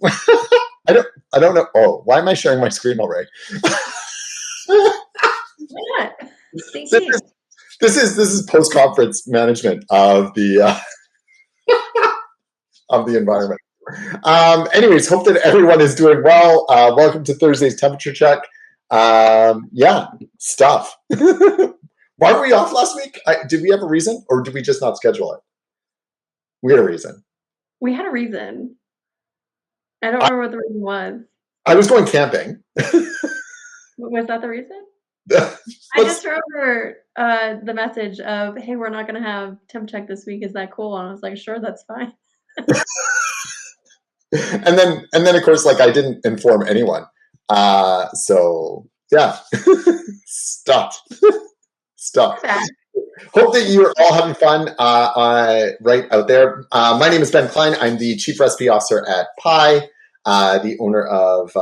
I don't know. Oh, why am I sharing my screen already? Why not? This is post conference management of the environment. Anyways, hope that everyone is doing well. Welcome to Thursday's temperature check. Yeah, stuff. Why were we off last week? Did we have a reason, or did we just not schedule it? We had a reason. We had a reason. I don't remember what the reason was. I was going camping. Was that the reason? I just remember the message of, hey, we're not going to have temp check this week. Is that cool? And I was like, sure, that's fine. and then of course, like, I didn't inform anyone. So yeah, stuff. Hope that you're all having fun right out there. My name is Ben Klein. I'm the Chief Recipe Officer at APPE, the owner of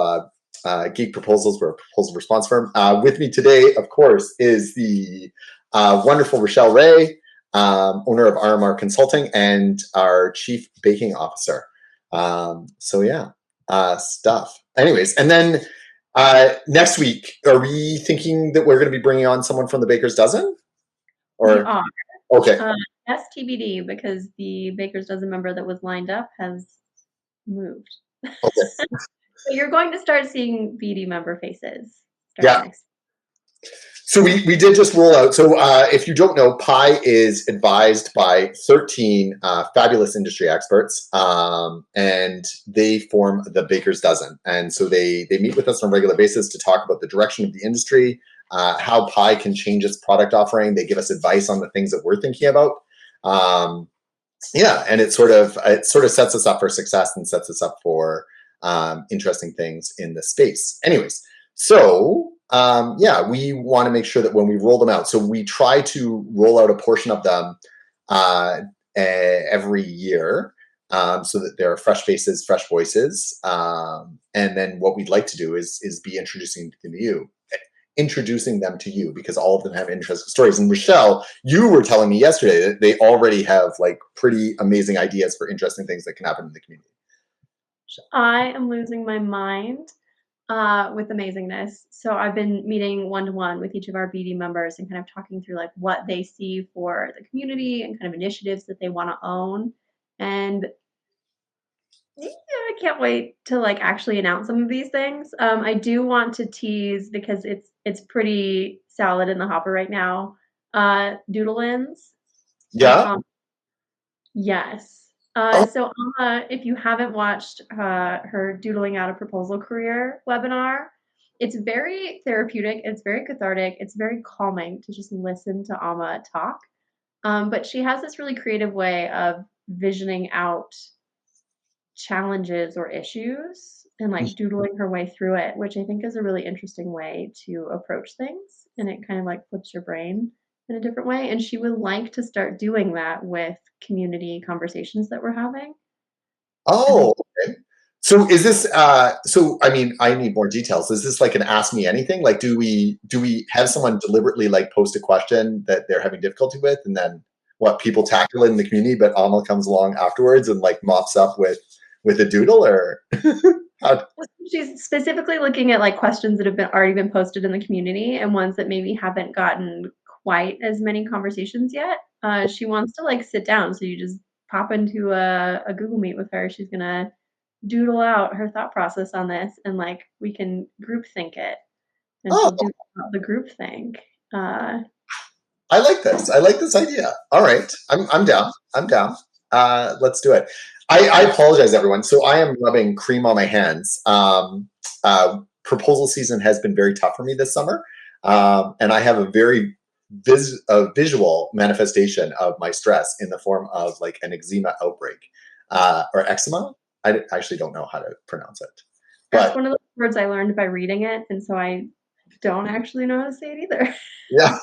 Geek Proposals. We're a proposal response firm. With me today, of course, is the wonderful Rachelle Ray, owner of RMR Consulting, and our Chief Baking Officer. So yeah, stuff. Anyways, and then next week, are we thinking that we're going to be bringing on someone from the Baker's Dozen? Or we are. Okay. STBD, because the Baker's Dozen member that was lined up has moved. Okay. So you're going to start seeing BD member faces. Yeah. So we did just roll out. So if you don't know, APPE is advised by 13 fabulous industry experts, and they form the Baker's Dozen. And so they meet with us on a regular basis to talk about the direction of the industry, how APPE can change its product offering. They give us advice on the things that we're thinking about. Yeah, and it sort of sets us up for success and sets us up for interesting things in the space. Anyways, so yeah, we want to make sure that when we roll them out, so we try to roll out a portion of them every year, so that there are fresh faces, fresh voices, and then what we'd like to do is be introducing them to you, because all of them have interesting stories. And Rachelle, you were telling me yesterday that they already have like pretty amazing ideas for interesting things that can happen in the community. I am losing my mind with amazingness. So I've been meeting one-to-one with each of our BD members and kind of talking through like what they see for the community and kind of initiatives that they want to own. And yeah, I can't wait to like actually announce some of these things. I do want to tease, because it's pretty salad in the hopper right now. Doodle-ins. Yeah. Yes. So Amma, if you haven't watched her Doodling Out a Proposal Career webinar, it's very therapeutic. It's very cathartic. It's very calming to just listen to Amma talk. But she has this really creative way of visioning out challenges or issues and like doodling her way through it, which I think is a really interesting way to approach things. And it kind of like flips your brain in a different way. And she would like to start doing that with community conversations that we're having. Oh, okay. So is this, so, I mean, I need more details. Is this like an ask me anything? Like, do we have someone deliberately like post a question that they're having difficulty with, and then what, people tackle it in the community, but Alma comes along afterwards and like mops up with a doodle, or? She's specifically looking at like questions that have already been posted in the community, and ones that maybe haven't gotten quite as many conversations yet. She wants to like sit down, so you just pop into a Google Meet with her. She's gonna doodle out her thought process on this, and like we can group think it, and she'll do the group think. I like this. I like this idea. All right, I'm down. I'm down. Let's do it. I apologize, everyone. So I am rubbing cream on my hands. Proposal season has been very tough for me this summer, and I have a very visual manifestation of my stress in the form of like an eczema outbreak, or eczema. I actually don't know how to pronounce it. That's one of the words I learned by reading it, and so I don't actually know how to say it either. Yeah.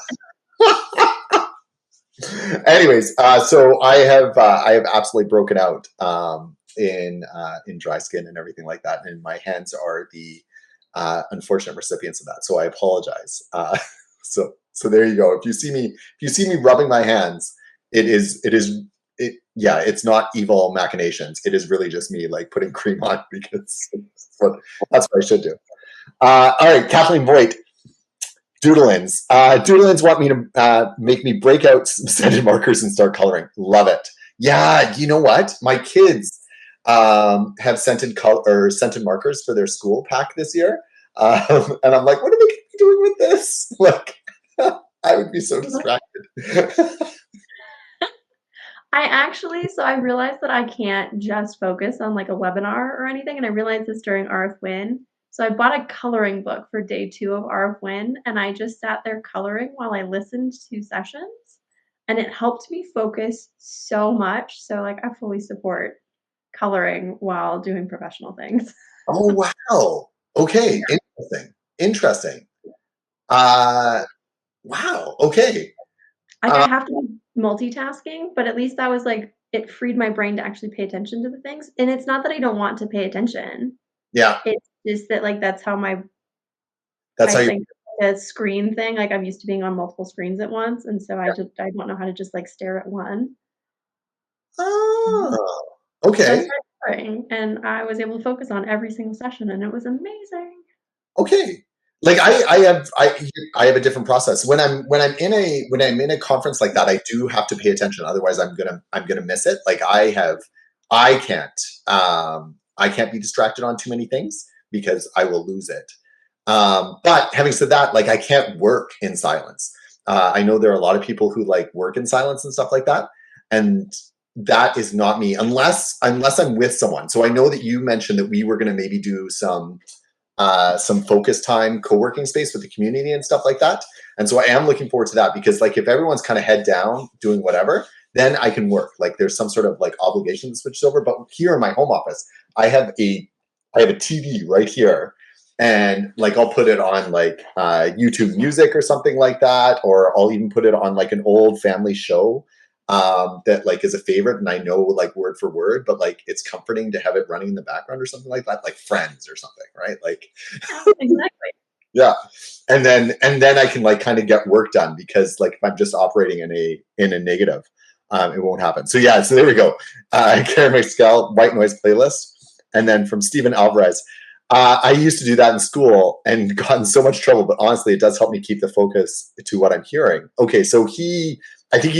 Anyways, so I have absolutely broken out in dry skin and everything like that, and my hands are the unfortunate recipients of that. So I apologize. So there you go. If you see me rubbing my hands, it yeah, it's not evil machinations. It is really just me like putting cream on because that's what I should do. All right, Kathleen Voigt. Doodlins. Doodlins want me to make me break out some scented markers and start coloring. Love it. Yeah, you know what? My kids have scented markers for their school pack this year, and I'm like, what are they going to be doing with this? Like, I would be so distracted. So I realized that I can't just focus on like a webinar or anything. And I realized this during RF Win. So I bought a coloring book for day 2 of RF Win. And I just sat there coloring while I listened to sessions. And it helped me focus so much. So like I fully support coloring while doing professional things. Oh, wow. Okay. Interesting. Wow. Okay. Like I have to be multitasking, but at least that was like it freed my brain to actually pay attention to the things. And it's not that I don't want to pay attention. Yeah. It's just that like that's how That's how you. think the screen thing, like I'm used to being on multiple screens at once, and so I don't know how to just like stare at one. Oh, So I okay. started coloring, and I was able to focus on every single session, and it was amazing. Okay. Like I have a different process. When I'm in a conference like that, I do have to pay attention. Otherwise I'm gonna miss it. Like I can't be distracted on too many things because I will lose it. But having said that, like I can't work in silence. I know there are a lot of people who like work in silence and stuff like that. And that is not me unless I'm with someone. So I know that you mentioned that we were going to maybe do some focus time co-working space with the community and stuff like that. And so I am looking forward to that because like if everyone's kind of head down doing whatever, then I can work. Like there's some sort of like obligation to switch over. But here in my home office, I have a TV right here. And like I'll put it on like YouTube Music or something like that, or I'll even put it on like an old family show that like is a favorite and I know like word for word, but like it's comforting to have it running in the background or something like that, like Friends or something, right? Like Exactly. yeah. And then I can like kind of get work done because like if I'm just operating in a negative, it won't happen. So yeah, so there we go. Karen McScall, white noise playlist. And then from Stephen Alvarez, I used to do that in school and got in so much trouble, but honestly, it does help me keep the focus to what I'm hearing. Okay, so I think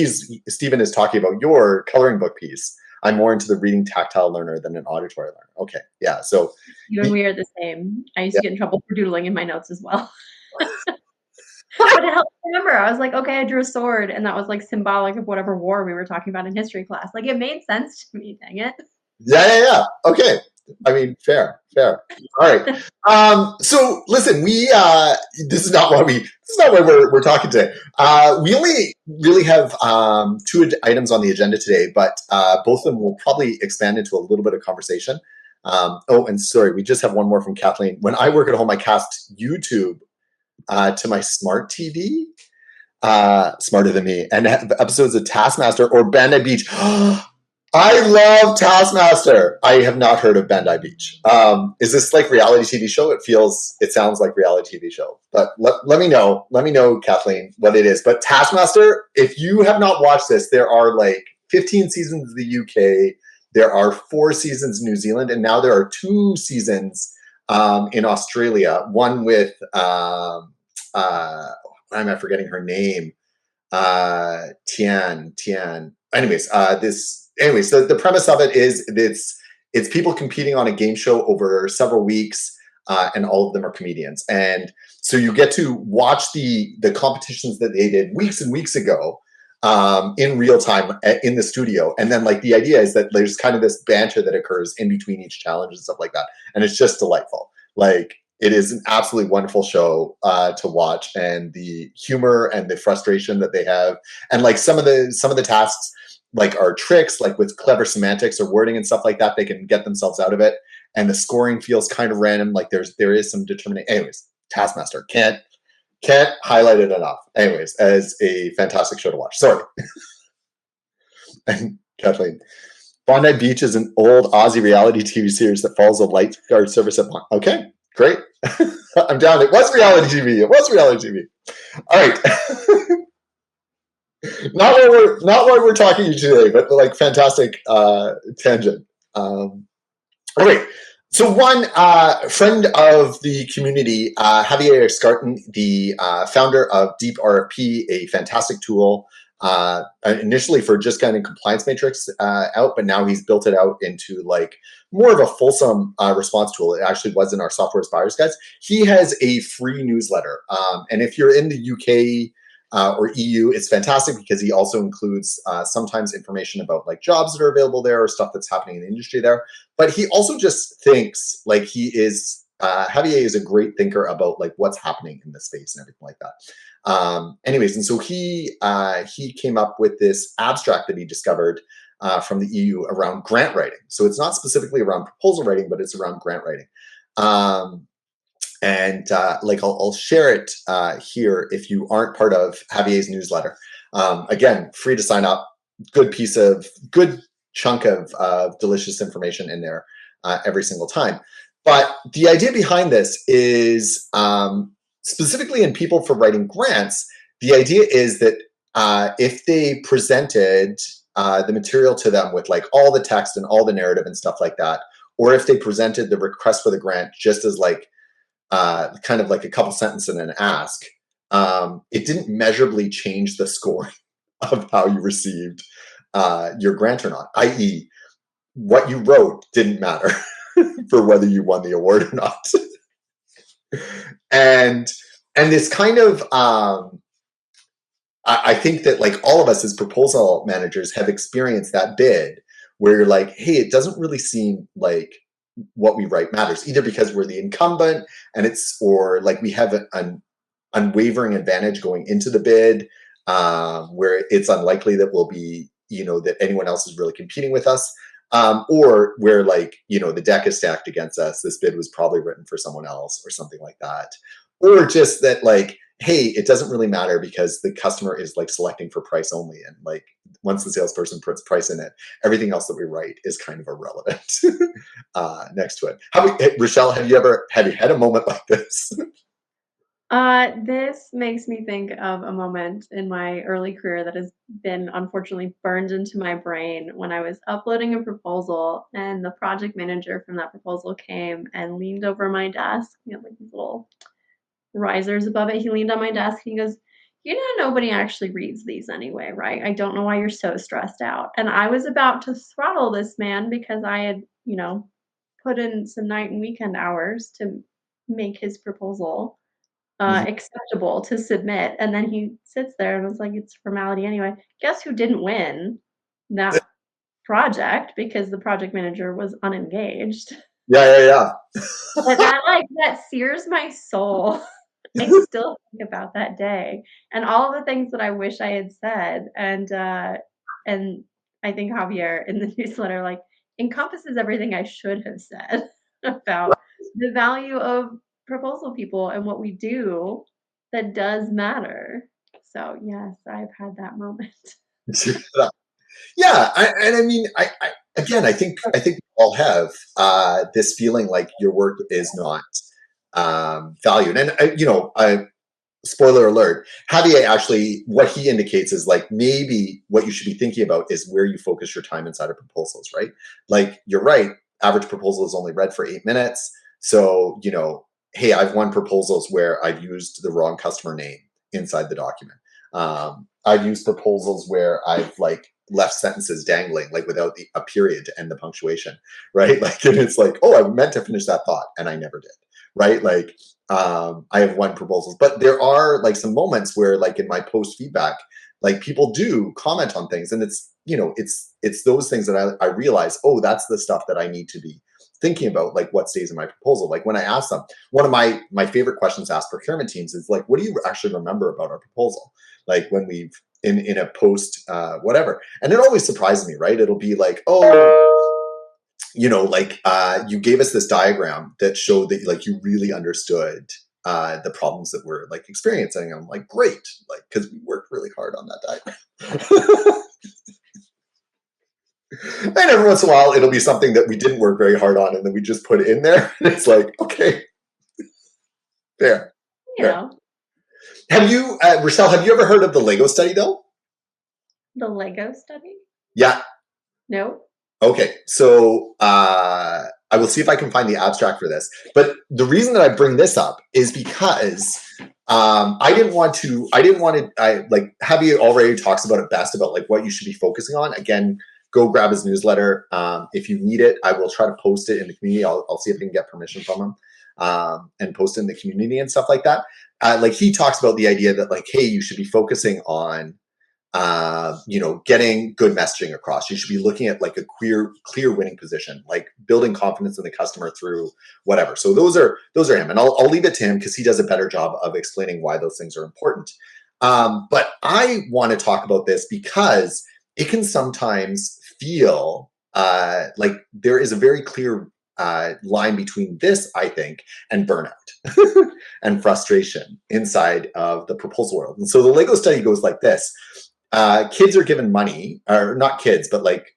Stephen is talking about your coloring book piece. I'm more into the reading tactile learner than an auditory learner. Okay, yeah. So You and we are the same. I used to get in trouble for doodling in my notes as well. But it helped me remember. I was like, okay, I drew a sword, and that was like symbolic of whatever war we were talking about in history class. Like it made sense to me, dang it. Yeah. Okay. I mean, fair. All right. So listen, this is not why we're talking today. We only really have 2 items on the agenda today, but both of them will probably expand into a little bit of conversation. And sorry, we just have one more from Kathleen. When I work at home, I cast YouTube to my smart TV, smarter than me, and have episodes of Taskmaster or Bandai Beach. I love Taskmaster. I have not heard of Bandai Beach. Is this like reality TV show? It sounds like reality TV show. But let me know, Kathleen, what it is. But Taskmaster, if you have not watched this, there are like 15 seasons in the UK. There are 4 seasons in New Zealand, and now there are 2 seasons in Australia. One with why am I forgetting her name? Tian. Anyways, so the premise of it is it's people competing on a game show over several weeks, and all of them are comedians. And so you get to watch the competitions that they did weeks and weeks ago in real time in the studio. And then like the idea is that there's kind of this banter that occurs in between each challenge and stuff like that. And it's just delightful. Like it is an absolutely wonderful show to watch, and the humor and the frustration that they have, and like some of the tasks like are tricks, like with clever semantics or wording and stuff like that, they can get themselves out of it. And the scoring feels kind of random. Like there is some determination. Anyways, Taskmaster can't highlight it enough. Anyways, as a fantastic show to watch. Sorry, and Kathleen. Bondi Beach is an old Aussie reality TV series that follows a lifeguard service at Bondi. Okay, great. I'm down. It was reality TV. All right. not why we're talking to you today, but like fantastic tangent. All right. So one friend of the community, Javier Escartin, the founder of Deep RFP, a fantastic tool, initially for just getting compliance matrix out, but now he's built it out into like more of a fulsome response tool. It actually was in our software as buyers guides. He has a free newsletter, and if you're in the UK or EU, it's fantastic because he also includes sometimes information about like jobs that are available there or stuff that's happening in the industry there. But he also just thinks like he is, Javier is a great thinker about like what's happening in the space and everything like that. Anyways, and so he came up with this abstract that he discovered from the EU around grant writing. So it's not specifically around proposal writing, but it's around grant writing. And like I'll share it here if you aren't part of Javier's newsletter. Again, free to sign up. Good chunk of delicious information in there every single time. But the idea behind this is specifically in people for writing grants, the idea is that if they presented the material to them with like all the text and all the narrative and stuff like that, or if they presented the request for the grant just as like kind of like a couple sentences and an ask, it didn't measurably change the scoring of how you received your grant or not, i.e. what you wrote didn't matter for whether you won the award or not. and this kind of I think that like all of us as proposal managers have experienced that bid where you're like, hey, it doesn't really seem like what we write matters, either because we're the incumbent and it's, or like we have an unwavering advantage going into the bid, where it's unlikely that we'll be, that anyone else is really competing with us, or where like, the deck is stacked against us. This bid was probably written for someone else or something like that. Or just that like, hey, it doesn't really matter because the customer is like selecting for price only. And like once the salesperson puts price in it, everything else that we write is kind of irrelevant next to it. Rachelle, have you had a moment like this? This makes me think of a moment in my early career that has been unfortunately burned into my brain when I was uploading a proposal and the project manager from that proposal came and leaned over my desk. Like these little risers above it. He leaned on my desk and he goes, nobody actually reads these anyway, right? I don't know why you're so stressed out. And I was about to throttle this man because I had, put in some night and weekend hours to make his proposal acceptable to submit. And then he sits there and was like, it's formality anyway. Guess who didn't win that project because the project manager was unengaged? Yeah. But that sears my soul. I still think about that day and all the things that I wish I had said. And I think Javier in the newsletter like encompasses everything I should have said about the value of proposal people and what we do that does matter. So yes, I've had that moment. Yeah, and I mean, again, I think we all have this feeling like your work is not valued, and spoiler alert, Javier actually, what he indicates is like maybe what you should be thinking about is where you focus your time inside of proposals, right? Like you're right, average proposal is only read for 8 minutes, so hey, I've won proposals where I've used the wrong customer name inside the document. I've used proposals where I've like left sentences dangling, like without a period to end the punctuation, right? Like, and it's like, oh, I meant to finish that thought and I never did, right? Like, I have won proposals, but there are like some moments where like in my post feedback, like people do comment on things and it's, it's those things that I realize, oh, that's the stuff that I need to be thinking about, like what stays in my proposal. Like when I ask them, one of my favorite questions asked procurement teams is like, what do you actually remember about our proposal? Like when we've in a post whatever, and it always surprises me, right? It'll be like, oh, like you gave us this diagram that showed that like you really understood the problems that we're like experiencing. I'm like, great, like because we worked really hard on that diagram. And every once in a while, it'll be something that we didn't work very hard on, and then we just put it in there. And it's like, okay, there. You know, Have you, Rachelle? Have you ever heard of the Lego study, though? The Lego study? Yeah. No? Okay, so I will see if I can find the abstract for this. But the reason that I bring this up is because I didn't want to. Like Javier already talks about it best about like what you should be focusing on. Again, go grab his newsletter if you need it. I will try to post it in the community. I'll see if I can get permission from him and post it in the community and stuff like that. Like he talks about the idea that like, hey, you should be focusing on getting good messaging across. You should be looking at like a clear winning position, like building confidence in the customer through whatever. So those are him, and I'll leave it to him because he does a better job of explaining why those things are important. But I want to talk about this because it can sometimes feel like there is a very clear line between this, I think, and burnout and frustration inside of the proposal world. And so the Lego study goes like this. Kids are given money, or not kids, but like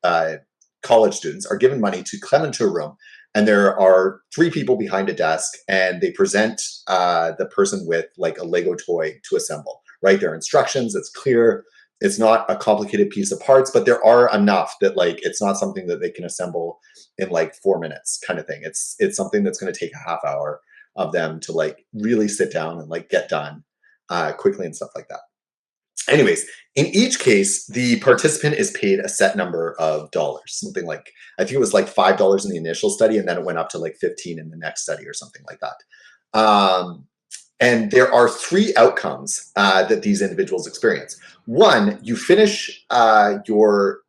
college students are given money to come into a room, and there are 3 people behind a desk, and they present the person with like a Lego toy to assemble. Right, there are instructions. It's clear. It's not a complicated piece of parts, but there are enough that like it's not something that they can assemble in like 4 minutes, kind of thing. It's something that's going to take a half hour of them to like really sit down and like get done quickly and stuff like that. Anyways, in each case, the participant is paid a set number of dollars, something like, I think it was like $5 in the initial study, and then it went up to like 15 in the next study or something like that. And there are 3 outcomes that these individuals experience. One, you finish your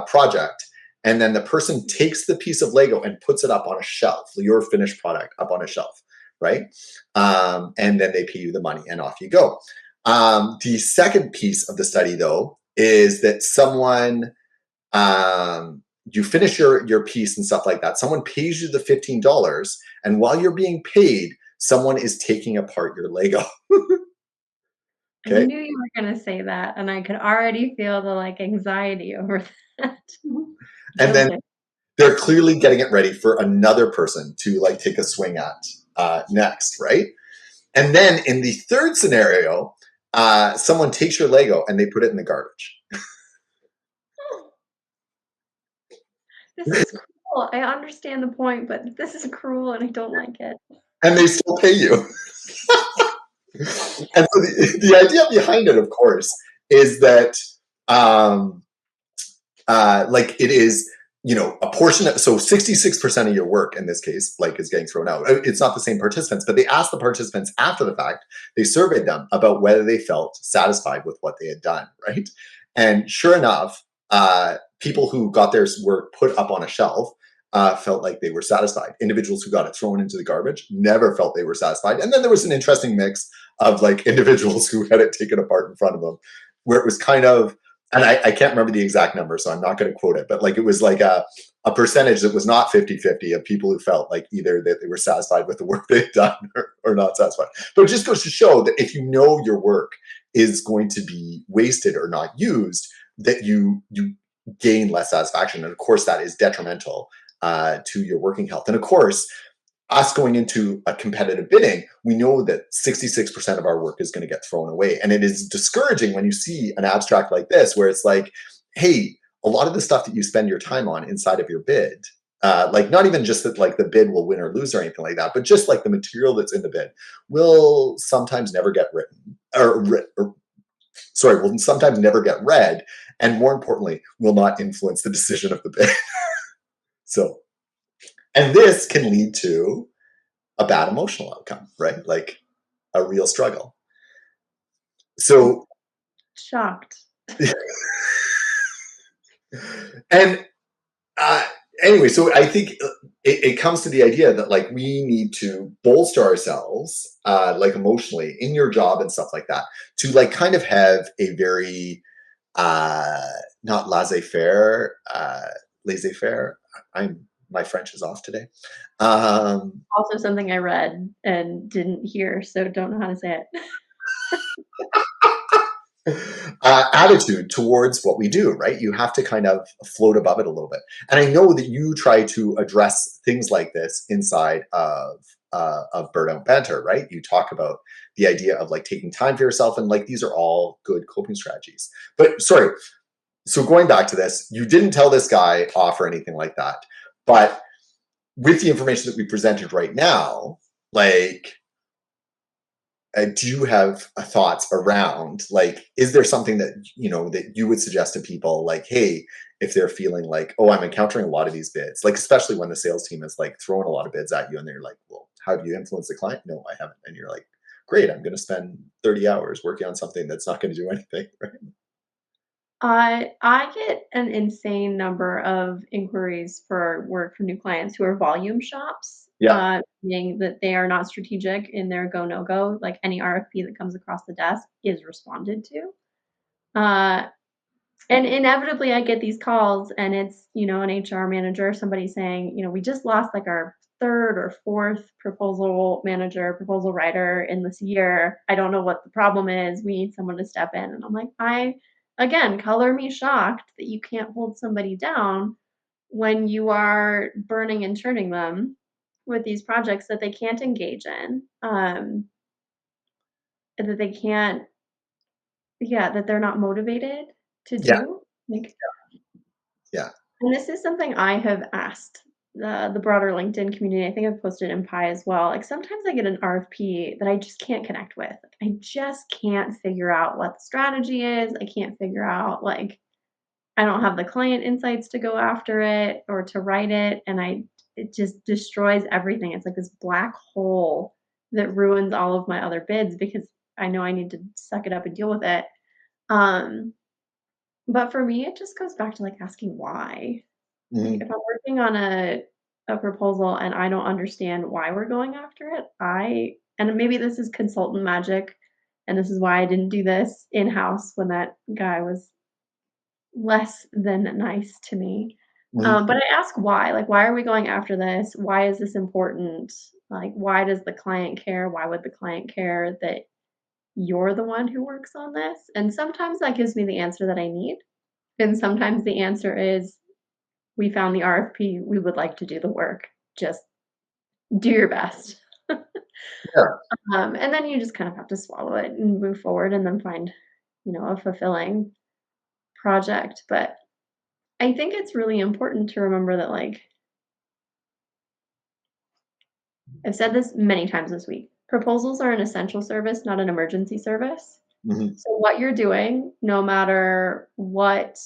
project, and then the person takes the piece of Lego and puts it up on a shelf, your finished product up on a shelf, right? And then they pay you the money, and off you go. The second piece of the study, though, is that someone, you finish your piece and stuff like that. Someone pays you the $15, and while you're being paid, someone is taking apart your Lego. I Okay, knew you were gonna say that, and I could already feel the, like, anxiety over that. and then Guilty. they're clearly getting it ready for another person to like take a swing at next, right? And then in the third scenario, someone takes your Lego and they put it in the garbage. This is cruel. I understand the point, but this is cruel, and I don't like it. And they still pay you. And so the idea behind it, of course, is that like it is, a portion of, so 66% of your work in this case, like, is getting thrown out. It's not the same participants, but they asked the participants after the fact, they surveyed them about whether they felt satisfied with what they had done, right? And sure enough, people who got their work put up on a shelf felt like they were satisfied. Individuals who got it thrown into the garbage never felt they were satisfied. And then there was an interesting mix of like individuals who had it taken apart in front of them, where it was kind of, and I can't remember the exact number, so I'm not going to quote it, but like it was like a percentage that was not 50-50 of people who felt like either that they were satisfied with the work they'd done or not satisfied. But it just goes to show that if you know your work is going to be wasted or not used, that you gain less satisfaction. And of course, that is detrimental to your working health. And of course, us going into a competitive bidding, we know that 66% of our work is going to get thrown away. And it is discouraging when you see an abstract like this, where it's like, hey, a lot of the stuff that you spend your time on inside of your bid, like not even just that like the bid will win or lose or anything like that, but just like the material that's in the bid will sometimes never get written will sometimes never get read. And more importantly, will not influence the decision of the bid. So, and this can lead to a bad emotional outcome, right? Like a real struggle. So, Shocked. and anyway, so I think it comes to the idea that like we need to bolster ourselves, like emotionally in your job and stuff like that, to like kind of have a very not laissez-faire, laissez-faire. My French is off today. Also something I read and didn't hear, so don't know how to say it. Attitude towards what we do, right? You have to kind of float above it a little bit. And I know that you try to address things like this inside of Burnout Banter, right? You talk about the idea of like taking time for yourself, and like these are all good coping strategies. But sorry, so going back to this, you didn't tell this guy off or anything like that, but with the information that we presented right now, like, do you have thoughts around, like, is there something that that you would suggest to people, like, hey, if they're feeling like, oh, I'm encountering a lot of these bids, like especially when the sales team is like throwing a lot of bids at you and they're like, well, how do you influence the client? No, I haven't. And you're like, great, I'm going to spend 30 hours working on something that's not going to do anything, right? I get an insane number of inquiries for work from new clients who are volume shops, Yeah. meaning that they are not strategic in their go no go. Like any RFP that comes across the desk is responded to. Uh, and inevitably, I get these calls, and it's an HR manager, somebody saying, we just lost like our third or fourth proposal manager, proposal writer in this year. I don't know what the problem is. We need someone to step in. And I'm like, again, color me shocked that you can't hold somebody down when you are burning and churning them with these projects that they can't engage in, and that they can't, yeah, that they're not motivated to Yeah. do. Like, Yeah. and this is something I have asked the broader LinkedIn community. I think I've posted in Pi as well. Like sometimes I get an RFP that I just can't connect with. I just can't figure out what the strategy is. I can't figure out, like, I don't have the client insights to go after it or to write it, and it just destroys everything. It's like this black hole that ruins all of my other bids because I know I need to suck it up and deal with it. Um, but for me, it just goes back to like asking why. Like Mhm. if I'm working on a proposal and I don't understand why we're going after it, and maybe this is consultant magic, and this is why I didn't do this in-house when that guy was less than nice to me. Mhm. But I ask why. Like, why are we going after this? Why is this important? Like, why does the client care? Why would the client care that you're the one who works on this? And sometimes that gives me the answer that I need. And sometimes the answer is, we found the RFP. We would like to do the work. Just do your best. Yeah. And then you just kind of have to swallow it and move forward and then find, a fulfilling project. But I think it's really important to remember that, like, I've said this many times this week, proposals are an essential service, not an emergency service. Mhm. So, what you're doing, no matter what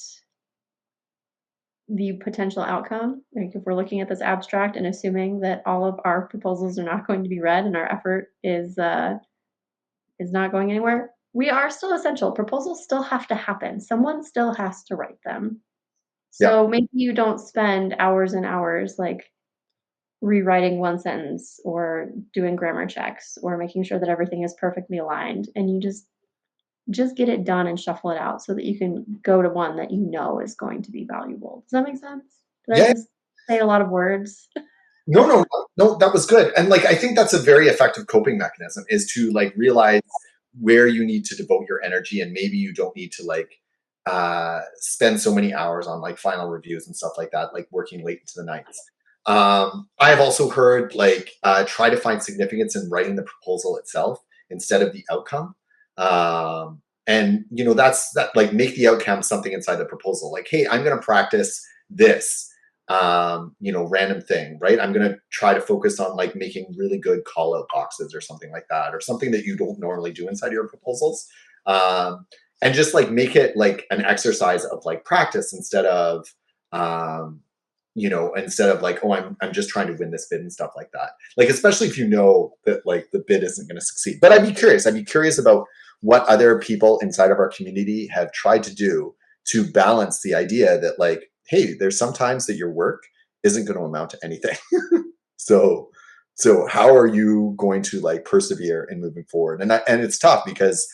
the potential outcome, like if we're looking at this abstract and assuming that all of our proposals are not going to be read and our effort is not going anywhere, we are still essential. Proposals still have to happen. Someone still has to write them. Yeah. So maybe you don't spend hours and hours like rewriting one sentence or doing grammar checks or making sure that everything is perfectly aligned, and you just get it done and shuffle it out so that you can go to one that you know is going to be valuable. Does that make sense? Did I Yeah. just say a lot of words? No, no, no, that was good. And like, I think that's a very effective coping mechanism, is to like realize where you need to devote your energy. And maybe you don't need to like spend so many hours on like final reviews and stuff like that, like working late into the nights. I have also heard like try to find significance in writing the proposal itself instead of the outcome. And that's that, like, make the outcome something inside the proposal. Like, hey, I'm going to practice this random thing, right? I'm going to try to focus on like making really good call out boxes or something like that, or something that you don't normally do inside your proposals. And just like make it like an exercise of like practice um, instead of like, oh, I'm just trying to win this bid and stuff like that. Like, especially if you know that like the bid isn't going to succeed. But I'd be curious about what other people inside of our community have tried to do to balance the idea that like, hey, there's sometimes that your work isn't going to amount to anything. so so how are you going to like persevere in moving forward? And it's tough because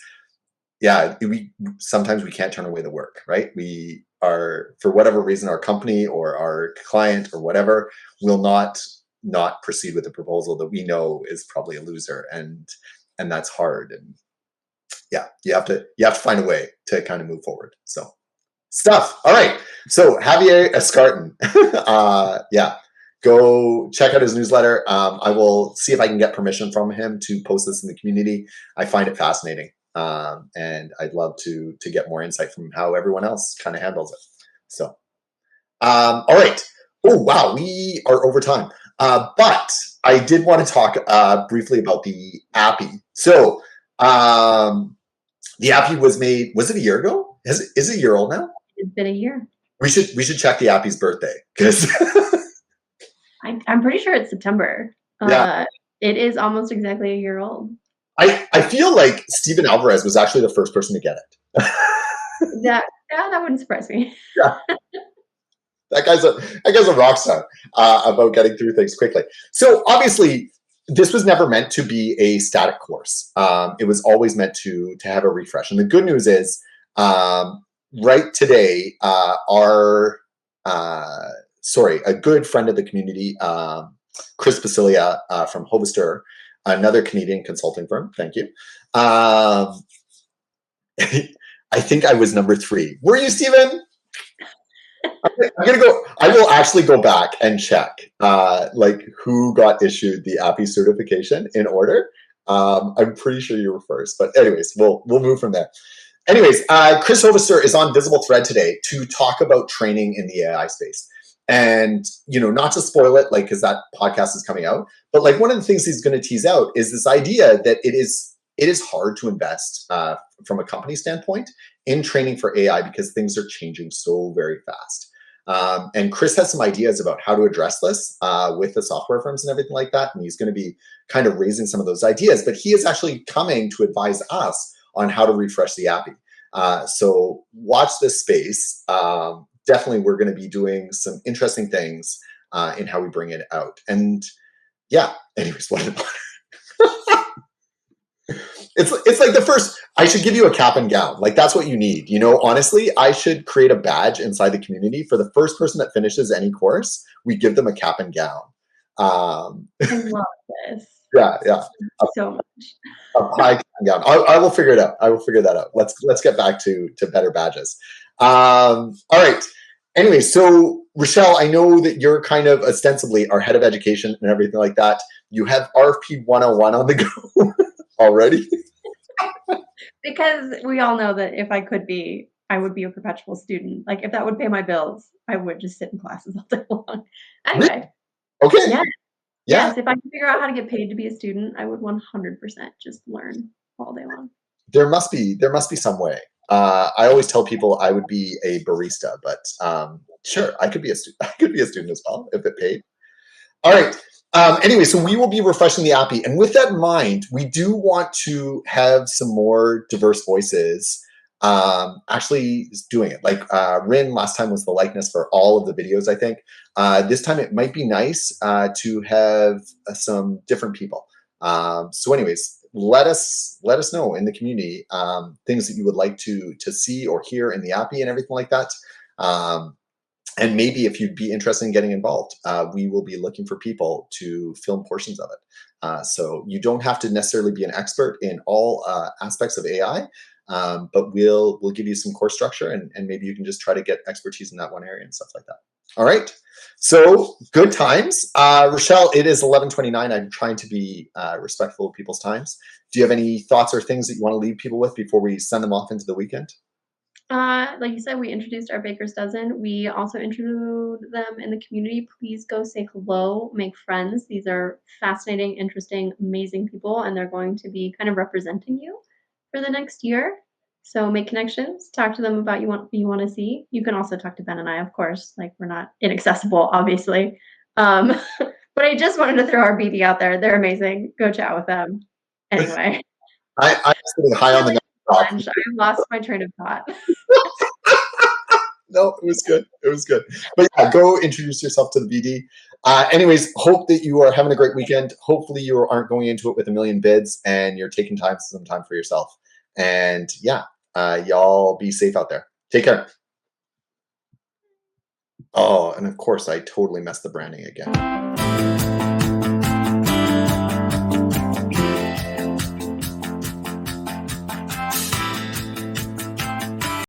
yeah, we sometimes we can't turn away the work, right? We are, for whatever reason, our company or our client or whatever will not proceed with the proposal that we know is probably a loser, and that's hard. And yeah, you have to find a way to kind of move forward. So stuff. All right. So Javier Escartin, yeah, go check out his newsletter. I will see if I can get permission from him to post this in the community. I find it fascinating. And I'd love to get more insight from how everyone else kind of handles it. So, all right. Oh, wow, we are over time. But I did want to talk briefly about the APPE. So, the APPE was made, was it a year ago? Is it a year old now? It's been a year. We should check the APPE's birthday, because I'm pretty sure it's September. Yeah. It is almost exactly a year old. I feel like Steven Alvarez was actually the first person to get it. That wouldn't surprise me. Yeah. That guy's a rock star about getting through things quickly. So obviously, this was never meant to be a static course. It was always meant to have a refresh. And the good news is, right today, a good friend of the community, Chris Basilia from Hovister, another Canadian consulting firm. Thank you. I think I was number 3. Were you, Steven? I'm gonna go. I will actually go back and check, like, who got issued the APPE certification in order. I'm pretty sure you were first, but anyways, we'll move from there. Anyways, Chris Hovister is on Visible Thread today to talk about training in the AI space. And, not to spoil it, like, because that podcast is coming out, but like, one of the things he's going to tease out is this idea that it is hard to invest from a company standpoint in training for AI because things are changing so very fast. And Chris has some ideas about how to address this with the software firms and everything like that. And he's going to be kind of raising some of those ideas, but he is actually coming to advise us on how to refresh the APPE. So watch this space. Definitely, we're going to be doing some interesting things in how we bring it out. And yeah, anyways, what an honor. It's like the first, I should give you a cap and gown. Like, that's what you need. Honestly, I should create a badge inside the community for the first person that finishes any course. We give them a cap and gown. I love this. Yeah. So much. A pie cap and gown. I will figure it out. I will figure that out. Let's get back to better badges. All right. Anyway, so Rachelle, I know that you're kind of ostensibly our head of education and everything like that. You have RFP 101 on the go already. Because we all know that if I could be, I would be a perpetual student. Like, if that would pay my bills, I would just sit in classes all day long. Anyway. Okay. Yeah. Yeah. Yes, if I could figure out how to get paid to be a student, I would 100% just learn all day long. There must be some way. I always tell people I would be a barista, but sure, I could be a student. I could be a student as well if it paid. All right. Anyway, so we will be refreshing the APPE. And with that in mind, we do want to have some more diverse voices actually doing it. Like Rin last time was the likeness for all of the videos, I think. This time it might be nice to have some different people. So anyways, let us know in the community things that you would like to see or hear in the APPE and everything like that. And maybe if you'd be interested in getting involved, we will be looking for people to film portions of it. So you don't have to necessarily be an expert in all aspects of AI, but we'll give you some course structure and maybe you can just try to get expertise in that one area and stuff like that. All right. So good times. Rachelle, it is 11:29. I'm trying to be respectful of people's times. Do you have any thoughts or things that you want to leave people with before we send them off into the weekend? Like you said, we introduced our Baker's Dozen. We also interviewed them in the community. Please go say hello, make friends. These are fascinating, interesting, amazing people, and they're going to be kind of representing you for the next year. So make connections, talk to them about what you want to see. You can also talk to Ben and I, of course. Like, we're not inaccessible, obviously. But I just wanted to throw our BD out there. They're amazing. Go chat with them. Anyway. I'm sitting high on the lunch. I lost my train of thought. No, it was good. It was good. But yeah, go introduce yourself to the BD. Anyways, hope that you are having a great weekend. Hopefully you aren't going into it with a million bids and you're taking some time for yourself. And yeah, y'all be safe out there. Take care. Oh, and of course, I totally messed the branding again.